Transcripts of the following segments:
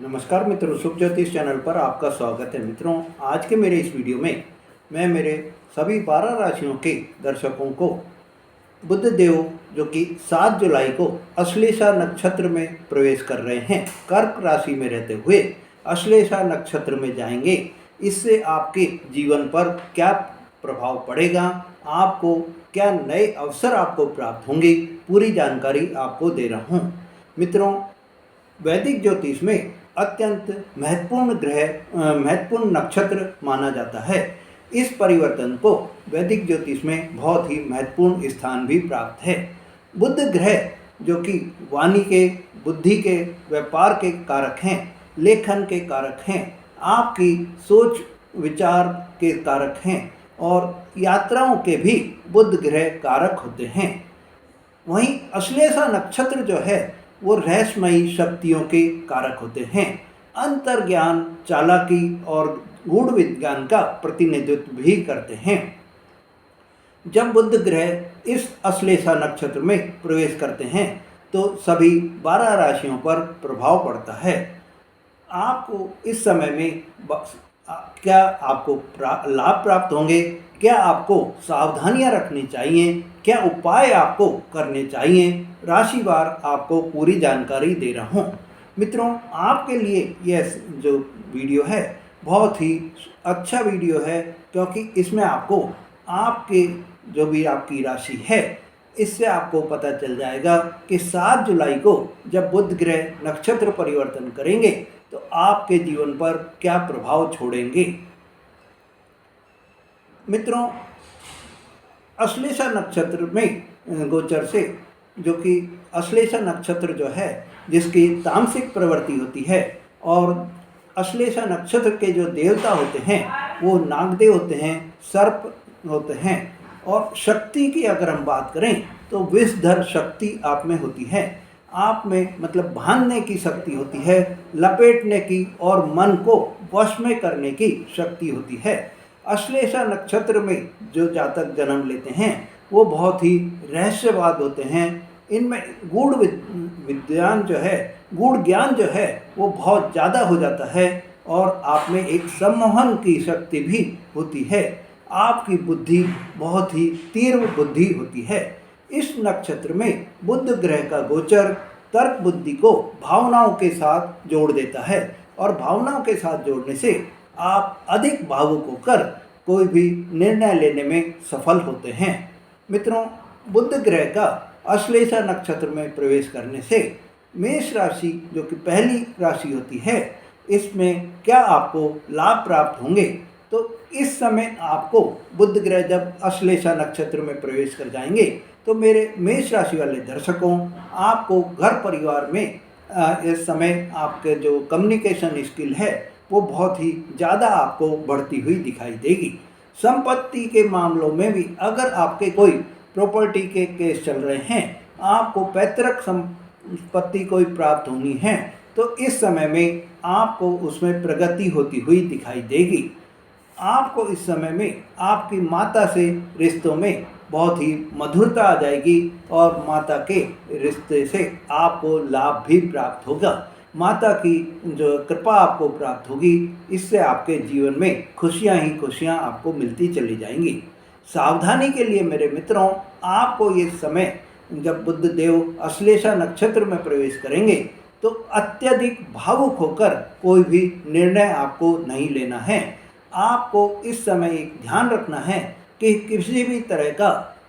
नमस्कार मित्रों, शुभ ज्योतिष चैनल पर आपका स्वागत है। मित्रों, आज के मेरे इस वीडियो में मैं मेरे सभी 12 राशियों के दर्शकों को बुध देव जो कि 7 जुलाई को अश्लेषा नक्षत्र में प्रवेश कर रहे हैं, कर्क राशि में रहते हुए अश्लेषा नक्षत्र में जाएंगे। इससे आपके जीवन पर क्या प्रभाव पड़ेगा, आपको क्या नए अवसर आपको प्राप्त होंगे, पूरी जानकारी आपको दे रहा हूँ। मित्रों, वैदिक ज्योतिष में अत्यंत महत्वपूर्ण नक्षत्र माना जाता है। इस परिवर्तन को वैदिक ज्योतिष में बहुत ही महत्वपूर्ण स्थान भी प्राप्त है। बुध ग्रह जो कि वाणी के, बुद्धि के, व्यापार के कारक हैं, लेखन के कारक हैं, आपकी सोच विचार के कारक हैं और यात्राओं के भी बुध ग्रह कारक होते हैं। वहीं अश्लेषा नक्षत्र जो है वो रहस्यमयी शक्तियों के कारक होते हैं, अंतर्ज्ञान, चालाकी और गूढ़ विज्ञान का प्रतिनिधित्व भी करते हैं। जब बुध ग्रह इस अश्लेषा नक्षत्र में प्रवेश करते हैं तो सभी 12 राशियों पर प्रभाव पड़ता है। आपको इस समय में क्या आपको लाभ प्राप्त होंगे, क्या आपको सावधानियां रखनी चाहिए, क्या उपाय आपको करने चाहिए, राशिवार आपको पूरी जानकारी दे रहा हूँ। मित्रों, आपके लिए यह जो वीडियो है बहुत ही अच्छा वीडियो है, क्योंकि इसमें आपको आपके जो भी आपकी राशि है इससे आपको पता चल जाएगा कि 7 जुलाई को जब बुध ग्रह नक्षत्र परिवर्तन करेंगे तो आपके जीवन पर क्या प्रभाव छोड़ेंगे। मित्रों, अश्लेषा नक्षत्र में गोचर से, जो कि अश्लेषा नक्षत्र जो है जिसकी तामसिक प्रवृत्ति होती है, और अश्लेषा नक्षत्र के जो देवता होते हैं वो नागदेव होते हैं, सर्प होते हैं, और शक्ति की अगर हम बात करें तो विषधर शक्ति आप में होती है। आप में मतलब बांधने की शक्ति होती है, लपेटने की और मन को वश में करने की शक्ति होती है। अश्लेषा नक्षत्र में जो जातक जन्म लेते हैं वो बहुत ही रहस्यवाद होते हैं। इनमें गूढ़ विज्ञान जो है, गूढ़ ज्ञान जो है वो बहुत ज़्यादा हो जाता है और आप में एक सम्मोहन की शक्ति भी होती है। आपकी बुद्धि बहुत ही तीव्र बुद्धि होती है। इस नक्षत्र में बुध ग्रह का गोचर तर्क बुद्धि को भावनाओं के साथ जोड़ देता है, और भावनाओं के साथ जोड़ने से आप अधिक भावुक होकर कोई भी निर्णय लेने में सफल होते हैं। मित्रों, बुध ग्रह का अश्लेषा नक्षत्र में प्रवेश करने से मेष राशि जो कि पहली राशि होती है, इसमें क्या आपको लाभ प्राप्त होंगे। तो इस समय आपको बुध ग्रह जब अश्लेषा नक्षत्र में प्रवेश कर जाएंगे तो मेरे मेष राशि वाले दर्शकों, आपको घर परिवार में इस समय आपके जो कम्युनिकेशन स्किल है वो बहुत ही ज़्यादा आपको बढ़ती हुई दिखाई देगी। संपत्ति के मामलों में भी अगर आपके कोई प्रॉपर्टी के केस चल रहे हैं, आपको पैतृक संपत्ति कोई प्राप्त होनी है, तो इस समय में आपको उसमें प्रगति होती हुई दिखाई देगी। आपको इस समय में आपकी माता से रिश्तों में बहुत ही मधुरता आ जाएगी और माता के रिश्ते से आपको लाभ भी प्राप्त होगा। माता की जो कृपा आपको प्राप्त होगी, इससे आपके जीवन में खुशियां ही खुशियां आपको मिलती चली जाएंगी। सावधानी के लिए मेरे मित्रों, आपको ये समय जब बुध देव अश्लेषा नक्षत्र में प्रवेश करेंगे तो अत्यधिक भावुक होकर कोई भी निर्णय आपको नहीं लेना है। आपको इस समय एक ध्यान रखना है कि किसी भी तरह का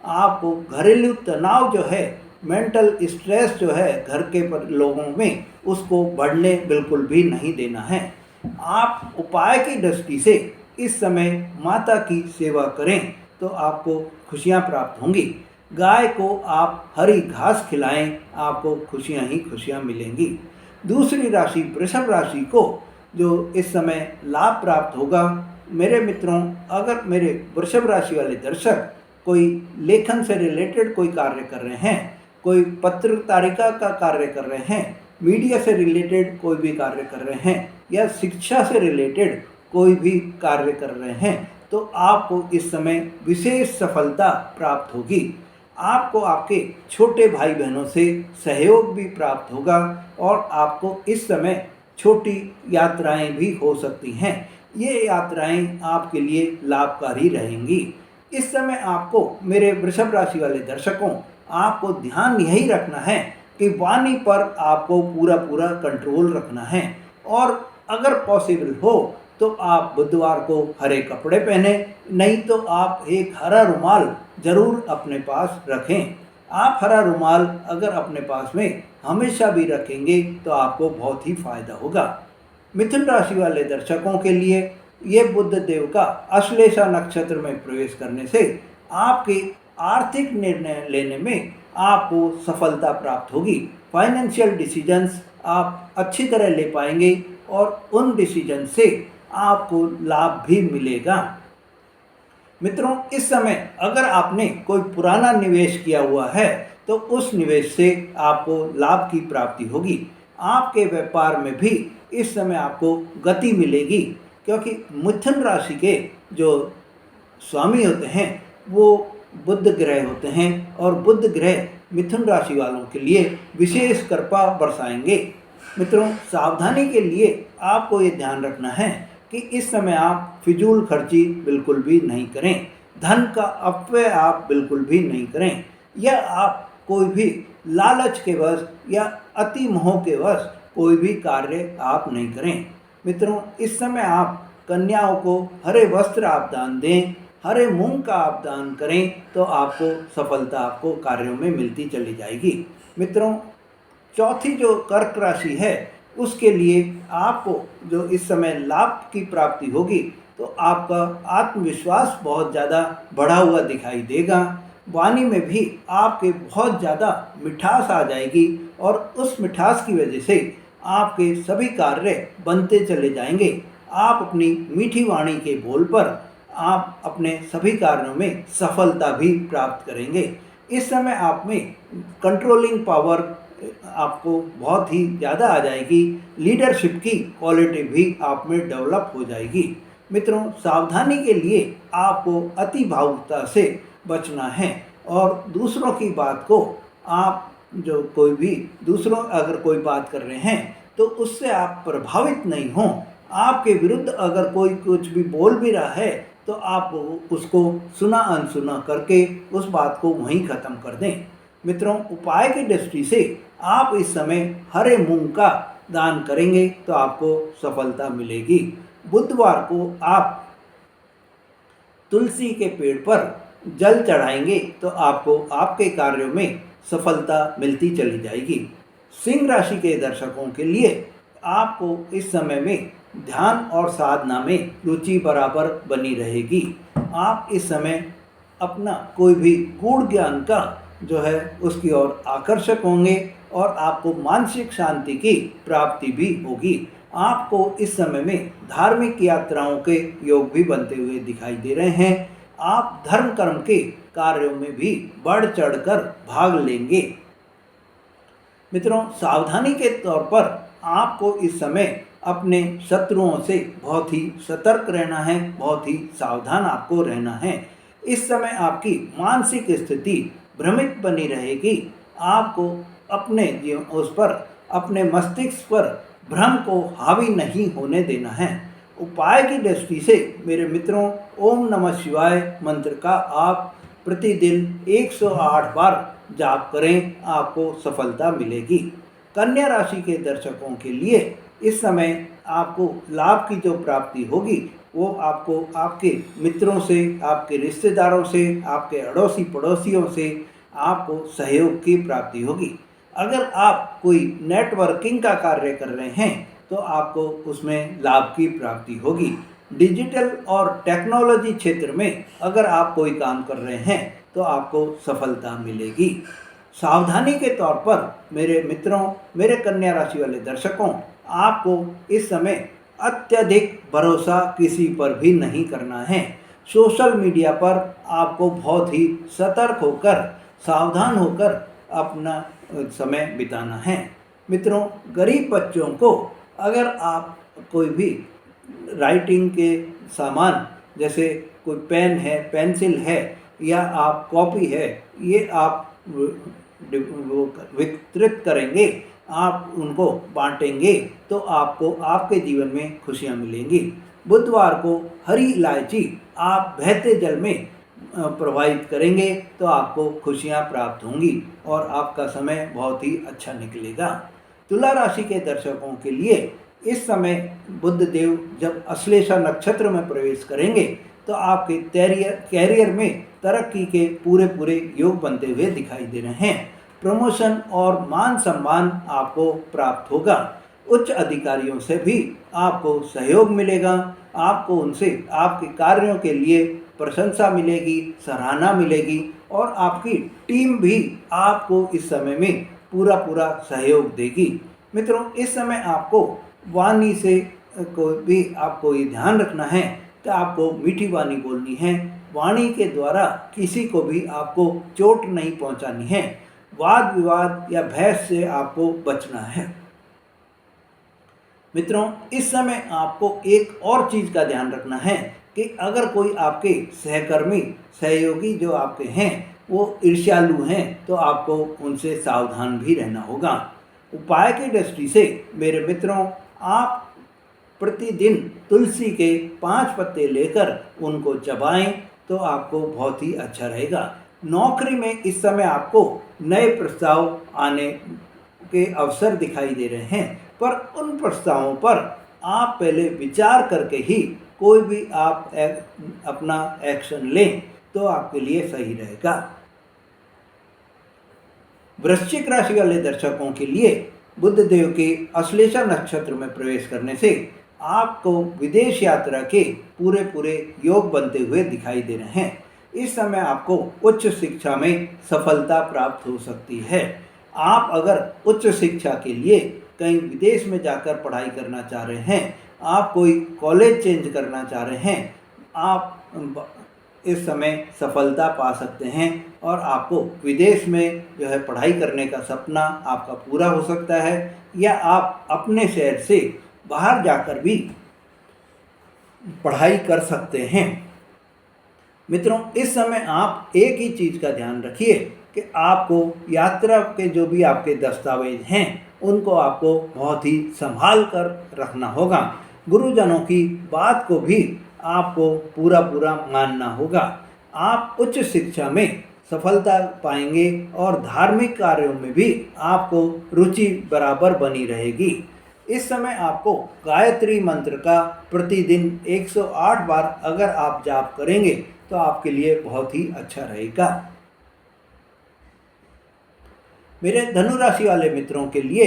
आपको घरेलू तनाव जो है, मेंटल स्ट्रेस जो है घर के लोगों में, उसको बढ़ने बिल्कुल भी नहीं देना है। आप उपाय की दृष्टि से इस समय माता की सेवा करें तो आपको खुशियां प्राप्त होंगी। गाय को आप हरी घास खिलाएं, आपको खुशियां ही खुशियां मिलेंगी। दूसरी राशि वृषभ राशि को जो इस समय लाभ प्राप्त होगा। मेरे मित्रों, अगर मेरे वृषभ राशि वाले दर्शक कोई लेखन से रिलेटेड कोई कार्य कर रहे हैं, कोई पत्रकारिता का कार्य कर रहे हैं, मीडिया से रिलेटेड कोई भी कार्य कर रहे हैं, या शिक्षा से रिलेटेड कोई भी कार्य कर रहे हैं, तो आपको इस समय विशेष सफलता प्राप्त होगी। आपको आपके छोटे भाई बहनों से सहयोग भी प्राप्त होगा और आपको इस समय छोटी यात्राएं भी हो सकती हैं। ये यात्राएं आपके लिए लाभकारी रहेंगी। इस समय आपको, मेरे वृषभ राशि वाले दर्शकों, आपको ध्यान यही रखना है कि वाणी पर आपको पूरा पूरा कंट्रोल रखना है। और अगर पॉसिबल हो तो आप बुधवार को हरे कपड़े पहने, नहीं तो आप एक हरा रुमाल जरूर अपने पास रखें। आप हरा रुमाल अगर अपने पास में हमेशा भी रखेंगे तो आपको बहुत ही फायदा होगा। मिथुन राशि वाले दर्शकों के लिए ये बुध देव का अश्लेषा नक्षत्र में प्रवेश करने से आपके आर्थिक निर्णय लेने में आपको सफलता प्राप्त होगी। फाइनेंशियल डिसीजंस आप अच्छी तरह ले पाएंगे और उन डिसीजन से आपको लाभ भी मिलेगा। मित्रों, इस समय अगर आपने कोई पुराना निवेश किया हुआ है तो उस निवेश से आपको लाभ की प्राप्ति होगी। आपके व्यापार में भी इस समय आपको गति मिलेगी, क्योंकि मिथुन राशि के जो स्वामी होते हैं वो बुध ग्रह होते हैं और बुध ग्रह मिथुन राशि वालों के लिए विशेष कृपा बरसाएंगे। मित्रों, सावधानी के लिए आपको ये ध्यान रखना है कि इस समय आप फिजूल खर्ची बिल्कुल भी नहीं करें, धन का अपव्यय आप बिल्कुल भी नहीं करें, या आप कोई भी लालच के वश या अति मोह के वश कोई भी कार्य आप नहीं करें। मित्रों, इस समय आप कन्याओं को हरे वस्त्र आप दान दें, हरे मूंग का आप दान करें तो आपको सफलता आपको कार्यों में मिलती चली जाएगी। मित्रों, चौथी जो कर्क राशि है उसके लिए आपको जो इस समय लाभ की प्राप्ति होगी तो आपका आत्मविश्वास बहुत ज़्यादा बढ़ा हुआ दिखाई देगा। वाणी में भी आपके बहुत ज़्यादा मिठास आ जाएगी और उस मिठास की वजह से आपके सभी कार्य बनते चले जाएंगे। आप अपनी मीठी वाणी के बोल पर आप अपने सभी कार्यों में सफलता भी प्राप्त करेंगे। इस समय आप में कंट्रोलिंग पावर आपको बहुत ही ज़्यादा आ जाएगी, लीडरशिप की क्वालिटी भी आप में डेवलप हो जाएगी। मित्रों, सावधानी के लिए आपको अति भावुकता से बचना है और दूसरों की बात को आप जो कोई भी दूसरों अगर कोई बात कर रहे हैं तो उससे आप प्रभावित नहीं हों। आपके विरुद्ध अगर कोई कुछ भी बोल भी रहा है तो आप उसको सुना अनसुना करके उस बात को वहीं ख़त्म कर दें। मित्रों, उपाय की दृष्टि से आप इस समय हरे मूंग का दान करेंगे तो आपको सफलता मिलेगी। बुधवार को आप तुलसी के पेड़ पर जल चढ़ाएंगे तो आपको आपके कार्यों में सफलता मिलती चली जाएगी। सिंह राशि के दर्शकों के लिए आपको इस समय में ध्यान और साधना में रुचि बराबर बनी रहेगी। आप इस समय अपना कोई भी गूढ़ ज्ञान का जो है उसकी ओर आकर्षक होंगे और आपको मानसिक शांति की प्राप्ति भी होगी। आपको इस समय में धार्मिक यात्राओं के योग भी बनते हुए दिखाई दे रहे हैं। आप धर्म कर्म के कार्यों में भी बढ़ चढ़कर भाग लेंगे। मित्रों, सावधानी के तौर पर आपको इस समय अपने शत्रुओं से बहुत ही सतर्क रहना है, बहुत ही सावधान आपको रहना है। इस समय आपकी मानसिक स्थिति भ्रमित बनी रहेगी। आपको अपने उस पर अपने मस्तिष्क पर भ्रम को हावी नहीं होने देना है। उपाय की दृष्टि से मेरे मित्रों, ओम नमः शिवाय मंत्र का आप प्रतिदिन 108 बार जाप करें, आपको सफलता मिलेगी। कन्या राशि के दर्शकों के लिए इस समय आपको लाभ की जो प्राप्ति होगी वो आपको आपके मित्रों से, आपके रिश्तेदारों से, आपके अड़ोसी पड़ोसियों से आपको सहयोग की प्राप्ति होगी। अगर आप कोई नेटवर्किंग का कार्य कर रहे हैं तो आपको उसमें लाभ की प्राप्ति होगी। डिजिटल और टेक्नोलॉजी क्षेत्र में अगर आप कोई काम कर रहे हैं तो आपको सफलता मिलेगी। सावधानी के तौर पर मेरे मित्रों, मेरे कन्या राशि वाले दर्शकों, आपको इस समय अत्यधिक भरोसा किसी पर भी नहीं करना है। सोशल मीडिया पर आपको बहुत ही सतर्क होकर, सावधान होकर अपना समय बिताना है। मित्रों, गरीब बच्चों को अगर आप कोई भी राइटिंग के सामान जैसे कोई पेन है, पेंसिल है या आप कॉपी है, ये आप वितरित करेंगे आप उनको बांटेंगे तो आपको आपके जीवन में खुशियाँ मिलेंगी। बुधवार को हरी इलायची आप बहते जल में प्रवाहित करेंगे तो आपको खुशियाँ प्राप्त होंगी और आपका समय बहुत ही अच्छा निकलेगा। तुला राशि के दर्शकों के लिए इस समय बुध देव जब अश्लेषा नक्षत्र में प्रवेश करेंगे तो आपके कैरियर में तरक्की के पूरे योग बनते हुए दिखाई दे रहे हैं। प्रमोशन और मान सम्मान आपको प्राप्त होगा। उच्च अधिकारियों से भी आपको सहयोग मिलेगा। आपको उनसे आपके कार्यों के लिए प्रशंसा मिलेगी, सराहना मिलेगी और आपकी टीम भी आपको इस समय में पूरा सहयोग देगी। मित्रों, इस समय आपको वाणी से को भी आपको ये ध्यान रखना है कि आपको मीठी वाणी बोलनी है। वाणी के द्वारा किसी को भी आपको चोट नहीं पहुंचानी है। वाद विवाद या बहस से आपको बचना है। मित्रों, इस समय आपको एक और चीज़ का ध्यान रखना है कि अगर कोई आपके सहकर्मी सहयोगी जो आपके हैं वो ईर्ष्यालु हैं तो आपको उनसे सावधान भी रहना होगा। उपाय की दृष्टि से मेरे मित्रों, आप प्रतिदिन तुलसी के 5 पत्ते लेकर उनको चबाएं तो आपको बहुत ही अच्छा रहेगा। नौकरी में इस समय आपको नए प्रस्ताव आने के अवसर दिखाई दे रहे हैं, पर उन प्रस्तावों पर आप पहले विचार करके ही कोई भी आप अपना एक्शन लें तो आपके लिए सही रहेगा। वृश्चिक राशि वाले दर्शकों के लिए बुध देव के अश्लेषा नक्षत्र में प्रवेश करने से आपको विदेश यात्रा के पूरे योग बनते हुए दिखाई दे रहे हैं। इस समय आपको उच्च शिक्षा में सफलता प्राप्त हो सकती है। आप अगर उच्च शिक्षा के लिए कहीं विदेश में जाकर पढ़ाई करना चाह रहे हैं, आप कोई कॉलेज चेंज करना चाह रहे हैं, आप इस समय सफलता पा सकते हैं और आपको विदेश में जो है पढ़ाई करने का सपना आपका पूरा हो सकता है, या आप अपने शहर से बाहर जाकर भी पढ़ाई कर सकते हैं। मित्रों, इस समय आप एक ही चीज़ का ध्यान रखिए कि आपको यात्रा के जो भी आपके दस्तावेज हैं उनको आपको बहुत ही संभाल कर रखना होगा। गुरुजनों की बात को भी आपको पूरा मानना होगा। आप उच्च शिक्षा में सफलता पाएंगे और धार्मिक कार्यों में भी आपको रुचि बराबर बनी रहेगी। इस समय आपको गायत्री मंत्र का प्रतिदिन 108 बार अगर आप जाप करेंगे तो आपके लिए बहुत ही अच्छा रहेगा। मेरे धनु राशि वाले मित्रों के लिए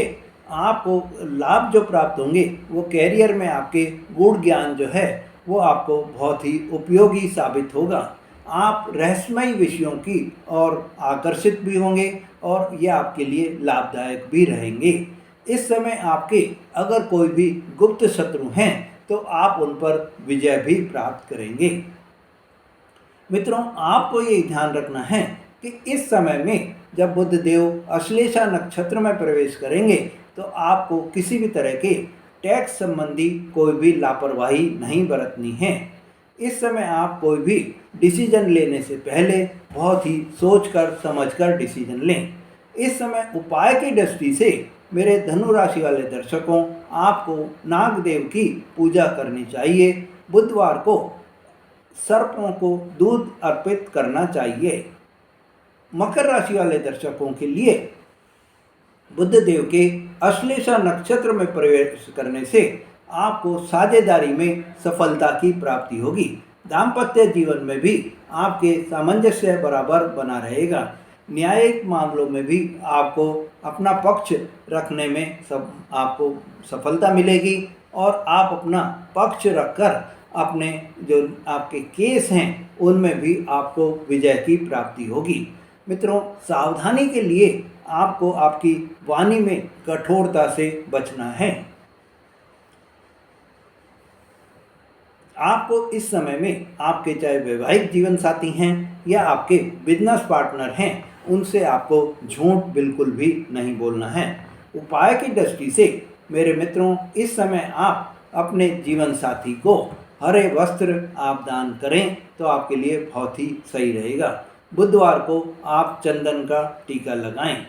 आपको लाभ जो प्राप्त होंगे वो कैरियर में आपके गूढ़ ज्ञान जो है वो आपको बहुत ही उपयोगी साबित होगा। आप रहस्यमय विषयों की ओर आकर्षित भी होंगे और ये आपके लिए लाभदायक भी रहेंगे। इस समय आपके अगर कोई भी गुप्त शत्रु हैं तो आप उन पर विजय भी प्राप्त करेंगे। मित्रों, आपको ये ध्यान रखना है कि इस समय में जब बुध देव अश्लेषा नक्षत्र में प्रवेश करेंगे तो आपको किसी भी तरह के टैक्स संबंधी कोई भी लापरवाही नहीं बरतनी है। इस समय आप कोई भी डिसीजन लेने से पहले बहुत ही सोचकर समझकर डिसीजन लें। इस समय उपाय की दृष्टि से मेरे धनु राशि वाले दर्शकों, आपको नागदेव की पूजा करनी चाहिए। बुधवार को सर्पों को दूध अर्पित करना चाहिए। मकर राशि वाले दर्शकों के लिए बुध देव के अश्लेषा नक्षत्र में प्रवेश करने से आपको साझेदारी में सफलता की प्राप्ति होगी। दाम्पत्य जीवन में भी आपके सामंजस्य बराबर बना रहेगा। न्यायिक मामलों में भी आपको अपना पक्ष रखने में आपको सफलता मिलेगी और आप अपना पक्ष रखकर अपने जो आपके केस हैं उनमें भी आपको विजय की प्राप्ति होगी। मित्रों, सावधानी के लिए आपको आपकी वाणी में कठोरता से बचना है। आपको इस समय में आपके चाहे वैवाहिक जीवन साथी हैं या आपके बिजनेस पार्टनर हैं, उनसे आपको झूठ बिल्कुल भी नहीं बोलना है। उपाय की दृष्टि से मेरे मित्रों, इस समय आप अपने जीवन साथी को हरे वस्त्र आप दान करें तो आपके लिए बहुत ही सही रहेगा। बुधवार को आप चंदन का टीका लगाएं।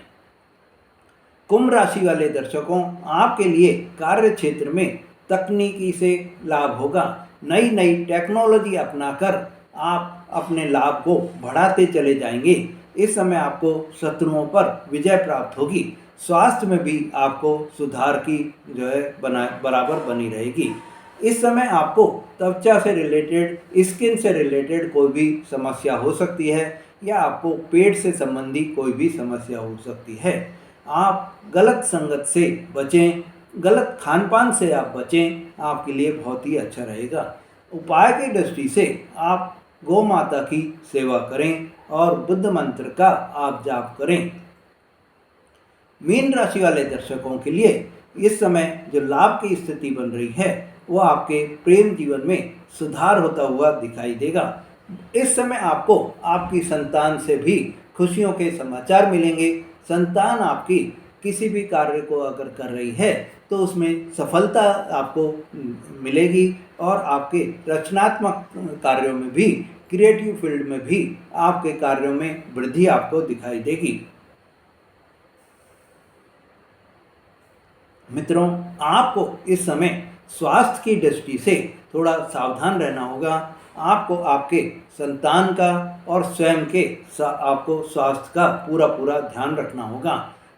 कुंभ राशि वाले दर्शकों, आपके लिए कार्य क्षेत्र में तकनीकी से लाभ होगा। नई नई टेक्नोलॉजी अपनाकर आप अपने लाभ को बढ़ाते चले जाएंगे। इस समय आपको शत्रुओं पर विजय प्राप्त होगी। स्वास्थ्य में भी आपको सुधार की जो है बराबर बनी रहेगी। इस समय आपको त्वचा से रिलेटेड, स्किन से रिलेटेड कोई भी समस्या हो सकती है या आपको पेट से संबंधी कोई भी समस्या हो सकती है। आप गलत संगत से बचें, गलत खान पान से आप बचें, आपके लिए बहुत ही अच्छा रहेगा। उपाय की दृष्टि से आप गौ माता की सेवा करें और बुद्ध मंत्र का आप जाप करें। मीन राशि वाले दर्शकों के लिए इस समय जो लाभ की स्थिति बन रही है वो आपके प्रेम जीवन में सुधार होता हुआ दिखाई देगा। इस समय आपको आपकी संतान से भी खुशियों के समाचार मिलेंगे। संतान आपकी किसी भी कार्य को अगर कर रही है तो उसमें सफलता आपको मिलेगी और आपके रचनात्मक कार्यों में भी, क्रिएटिव फील्ड में भी आपके कार्यों में वृद्धि आपको दिखाई देगी। मित्रों, आपको इस समय स्वास्थ्य की दृष्टि से थोड़ा सावधान रहना होगा। आपको आपके संतान का और स्वयं के आपको स्वास्थ्य का पूरा ध्यान रखना होगा।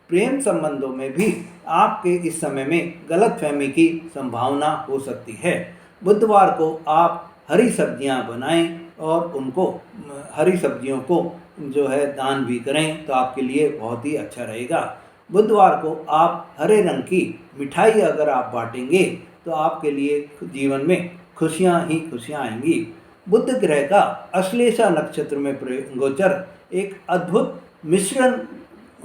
प्रेम संबंधों में भी आपके इस समय में गलतफहमी की संभावना हो सकती है। बुधवार को आप हरी सब्जियां बनाएं और उनको, हरी सब्जियों को जो है दान भी करें तो आपके लिए बहुत ही अच्छा रहेगा। बुधवार को आप हरे रंग की मिठाई अगर आप बांटेंगे तो आपके लिए जीवन में खुशियां ही खुशियां आएंगी। बुध ग्रह का अश्लेषा नक्षत्र में गोचर एक अद्भुत मिश्रण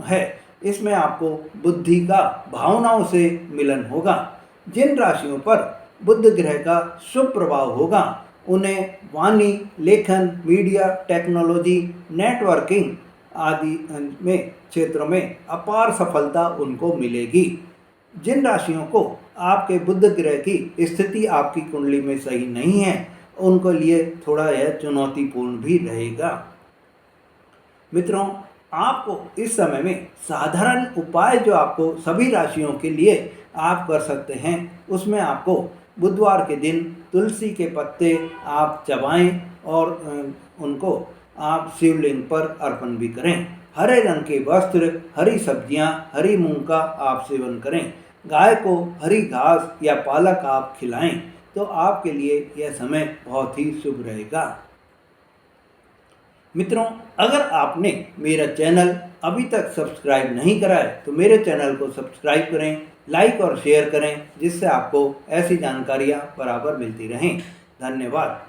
है। इसमें आपको बुद्धि का भावनाओं से मिलन होगा। जिन राशियों पर बुध ग्रह का शुभ प्रभाव होगा उन्हें वाणी, लेखन, मीडिया, टेक्नोलॉजी, नेटवर्किंग आदि में क्षेत्रों में अपार सफलता उनको मिलेगी। जिन राशियों को आपके बुध ग्रह की स्थिति आपकी कुंडली में सही नहीं है उनको लिए थोड़ा यह चुनौतीपूर्ण भी रहेगा। मित्रों, आपको इस समय में साधारण उपाय जो आपको सभी राशियों के लिए आप कर सकते हैं उसमें आपको बुधवार के दिन तुलसी के पत्ते आप चबाएं और उनको आप शिवलिंग पर अर्पण भी करें। हरे रंग के वस्त्र, हरी सब्जियां, हरी मूंग का आप सेवन करें। गाय को हरी घास या पालक आप खिलाएं तो आपके लिए यह समय बहुत ही शुभ रहेगा। मित्रों, अगर आपने मेरा चैनल अभी तक सब्सक्राइब नहीं करा है तो मेरे चैनल को सब्सक्राइब करें, लाइक और शेयर करें जिससे आपको ऐसी जानकारियाँ बराबर मिलती रहें। धन्यवाद।